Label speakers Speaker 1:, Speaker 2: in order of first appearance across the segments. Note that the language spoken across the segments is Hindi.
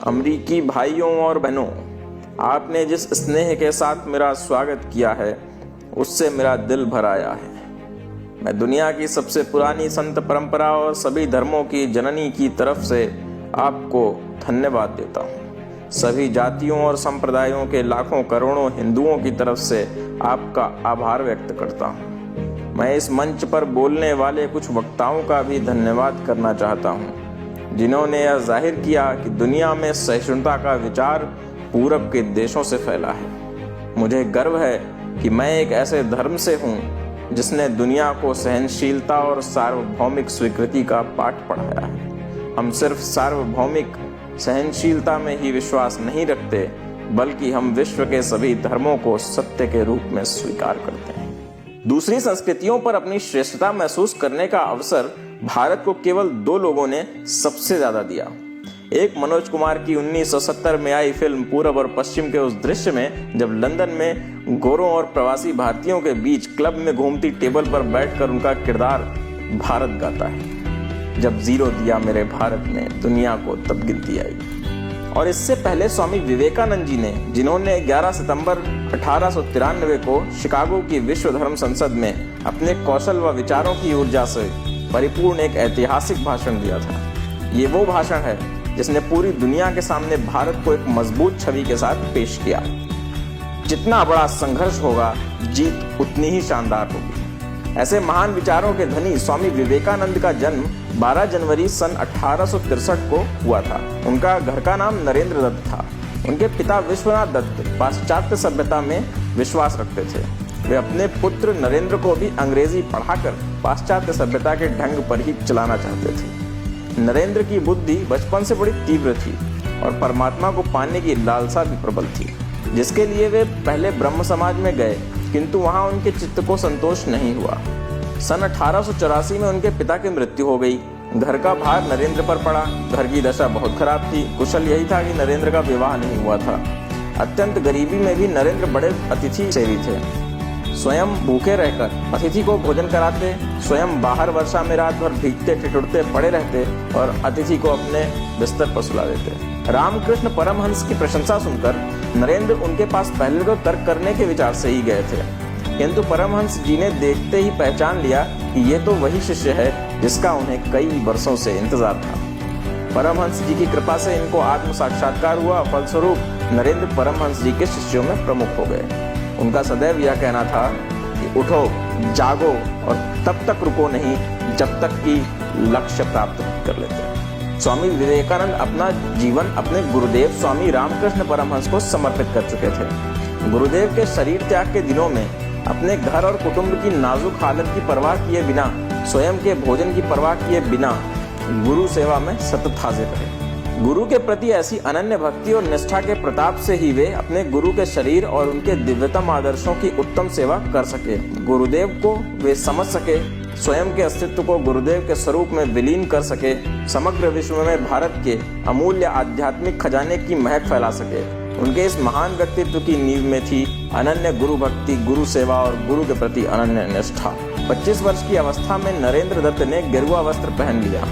Speaker 1: अमरीकी भाइयों और बहनों, आपने जिस स्नेह के साथ मेरा स्वागत किया है उससे मेरा दिल भर आया है। मैं दुनिया की सबसे पुरानी संत परंपरा और सभी धर्मों की जननी की तरफ से आपको धन्यवाद देता हूँ। सभी जातियों और संप्रदायों के लाखों करोड़ों हिंदुओं की तरफ से आपका आभार व्यक्त करता हूँ। मैं इस मंच पर बोलने वाले कुछ वक्ताओं का भी धन्यवाद करना चाहता हूँ, जिन्होंने यह जाहिर किया कि दुनिया में सहिष्णुता का विचार पूरब के देशों से फैला है। मुझे गर्व है कि मैं एक ऐसे धर्म से हूँ जिसने दुनिया को सहनशीलता और सार्वभौमिक स्वीकृति का पाठ पढ़ाया है। हम सिर्फ सार्वभौमिक सहनशीलता में ही विश्वास नहीं रखते, बल्कि हम विश्व के सभी धर्मों को सत्य के रूप में स्वीकार करते हैं। दूसरी संस्कृतियों पर अपनी श्रेष्ठता महसूस करने का अवसर भारत को केवल 2 लोगों ने सबसे ज्यादा दिया। एक मनोज कुमार की 1970 में आई फिल्म पूरब और पश्चिम के उस दृश्य में, जब लंदन में गोरों और प्रवासी भारतीयों के बीच क्लब में घूमती टेबल पर बैठकर उनका किरदार भारत गाता है। जब 0 दिया मेरे भारत ने, दुनिया को तब गिनती आई। और इससे पहले स्वामी विवेकानंद जी ने, जिन्होंने 11 सितंबर 1893 को शिकागो की विश्व धर्म संसद में अपने कौशल व विचारों की ऊर्जा से परिपूर्ण एक ऐतिहासिक भाषण दिया था। ये वो भाषण है जिसने पूरी दुनिया के सामने भारत को एक मजबूत छवि के साथ पेश किया। जितना बड़ा संघर्ष होगा, जीत उतनी ही शानदार होगी। ऐसे महान विचारों के धनी स्वामी विवेकानंद का जन्म 12 जनवरी सन 1863 को हुआ था। उनका घर का नाम नरेंद्र दत्त था। उनके पिता विश्वनाथ दत्त पाश्चात्य सभ्यता में विश्वास रखते थे। वे अपने पुत्र नरेंद्र को भी अंग्रेजी पढ़ाकर पाश्चात्य सभ्यता के ढंग पर ही चलाना चाहते थे। नरेंद्र की बुद्धि बचपन से बड़ी तीव्र थी और परमात्मा को पाने की लालसा भी प्रबल थी, जिसके लिए वे पहले ब्रह्म समाज में गए, किंतु वहां उनके चित्त को संतोष नहीं हुआ। सन 1884 में उनके पिता की मृत्यु हो गई। घर का भार नरेंद्र पर पड़ा। घर की दशा बहुत खराब थी। कुशल यही था कि नरेंद्र का विवाह नहीं हुआ था। अत्यंत गरीबी में भी नरेंद्र बड़े अतिथि सेवी थे। स्वयं भूखे रहकर अतिथि को भोजन कराते, स्वयं बाहर वर्षा में रात भर भीगते ठिठुरते पड़े रहते और अतिथि को अपने बिस्तर पर सुला देते। रामकृष्ण परमहंस की प्रशंसा सुनकर नरेंद्र उनके पास पहले तो तर्क करने के विचार से ही गए थे, किंतु परमहंस जी ने देखते ही पहचान लिया कि ये तो वही शिष्य है जिसका उन्हें कई वर्षों से इंतजार था। परमहंस जी की कृपा से इनको आत्म साक्षात्कार हुआ। फलस्वरूप नरेंद्र परमहंस जी के शिष्यों में प्रमुख हो गए। उनका सदैव यह कहना था कि उठो, जागो और तब तक रुको नहीं जब तक कि लक्ष्य प्राप्त कर लेते। स्वामी विवेकानंद अपना जीवन अपने गुरुदेव स्वामी रामकृष्ण परमहंस को समर्पित कर चुके थे। गुरुदेव के शरीर त्याग के दिनों में अपने घर और कुटुंब की नाजुक हालत की परवाह किए बिना, स्वयं के भोजन की परवाह किए बिना गुरु सेवा में सतत हाजिर रहे। गुरु के प्रति ऐसी अनन्य भक्ति और निष्ठा के प्रताप से ही वे अपने गुरु के शरीर और उनके दिव्यतम आदर्शों की उत्तम सेवा कर सके। गुरुदेव को वे समझ सके, स्वयं के अस्तित्व को गुरुदेव के स्वरूप में विलीन कर सके, समग्र विश्व में भारत के अमूल्य आध्यात्मिक खजाने की महक फैला सके। उनके इस महान व्यक्तित्व की नींव में थी अनन्य गुरु भक्ति, गुरु सेवा और गुरु के प्रति अनन्य निष्ठा। 25 वर्ष की अवस्था में नरेंद्र दत्त ने गेरुआ वस्त्र पहन लिया।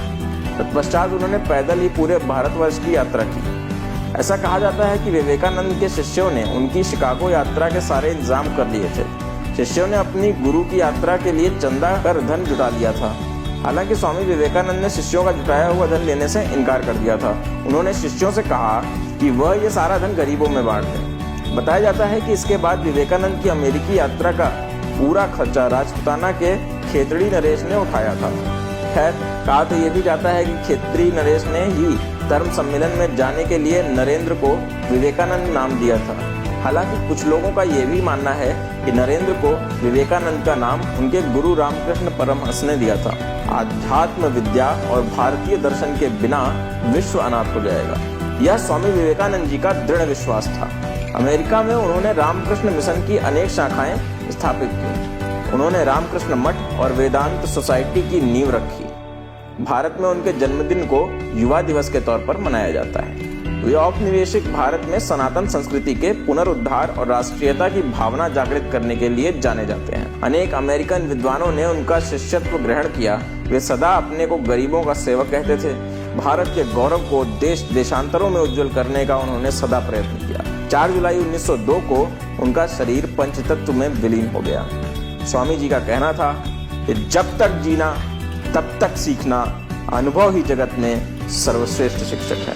Speaker 1: तत्पश्चात उन्होंने पैदल ही पूरे भारतवर्ष की यात्रा की। ऐसा कहा जाता है कि विवेकानंद के शिष्यों ने उनकी शिकागो यात्रा के सारे इंतजाम कर लिए थे। शिष्यों ने अपनी गुरु की यात्रा के लिए चंदा कर धन जुटा लिया था। हालांकि स्वामी विवेकानंद ने शिष्यों का जुटाया हुआ धन लेने से इनकार कर दिया था। उन्होंने शिष्यों से कहा कि वह ये सारा धन गरीबों में बांट दें। बताया जाता है कि इसके बाद विवेकानंद की अमेरिकी यात्रा का पूरा खर्चा राजपुताना के खेतड़ी नरेश ने उठाया था। खैर, कहा तो ये भी जाता है कि खेतड़ी नरेश ने ही धर्म सम्मेलन में जाने के लिए नरेंद्र को विवेकानंद नाम दिया था। हालांकि कुछ लोगों का ये भी मानना है कि नरेंद्र को विवेकानंद का नाम उनके गुरु रामकृष्ण परमहंस ने दिया था। आध्यात्म विद्या और भारतीय दर्शन के बिना विश्व अनाथ हो जाएगा, यह स्वामी विवेकानंद जी का दृढ़ विश्वास था। अमेरिका में उन्होंने रामकृष्ण मिशन की अनेक शाखाएं स्थापित की। उन्होंने रामकृष्ण मठ और वेदांत सोसाइटी की नींव रखी। भारत में उनके जन्मदिन को युवा दिवस के तौर पर मनाया जाता है। वे औपनिवेशिक भारत में सनातन संस्कृति के पुनरुद्धार और राष्ट्रीयता की भावना जागृत करने के लिए जाने जाते हैं। अनेक अमेरिकन विद्वानों ने उनका शिष्यत्व ग्रहण किया। वे सदा अपने को गरीबों का सेवक कहते थे। भारत के गौरव को देश देशांतरों में उज्जवल करने का उन्होंने सदा प्रयत्न किया। 4 जुलाई 1902 को उनका शरीर पंचतत्व में विलीन हो गया। स्वामी जी का कहना था कि जब तक जीना तब तक सीखना, अनुभव ही जगत में सर्वश्रेष्ठ शिक्षक है।